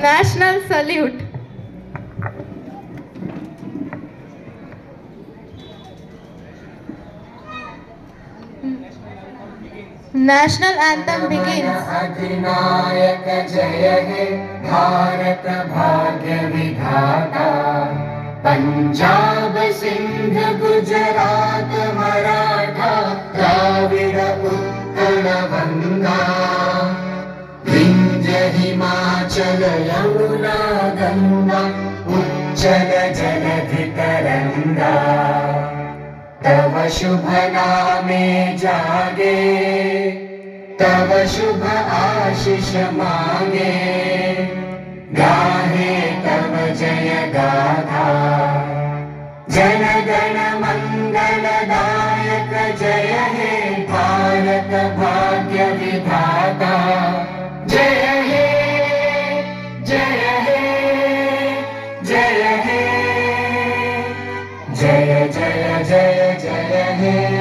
National salute. National anthem begins. अधिनायक जय हे भारत भाग्य विधाता, पंजाब सिंध गुजरात मराठा द्राविड उत्कल गंगा, विंध्य हिमाचल यमुना गंगा उच्चल जलधि तरंगा, तव शुभ नामे जागे, तव शुभ आशीष मांगे, गाहे तव जय गाथा, जन गण मंगल दायक जय हे भारत भाग्य विधाता, जय हे जय हे जय हे जय जय जय जय हे।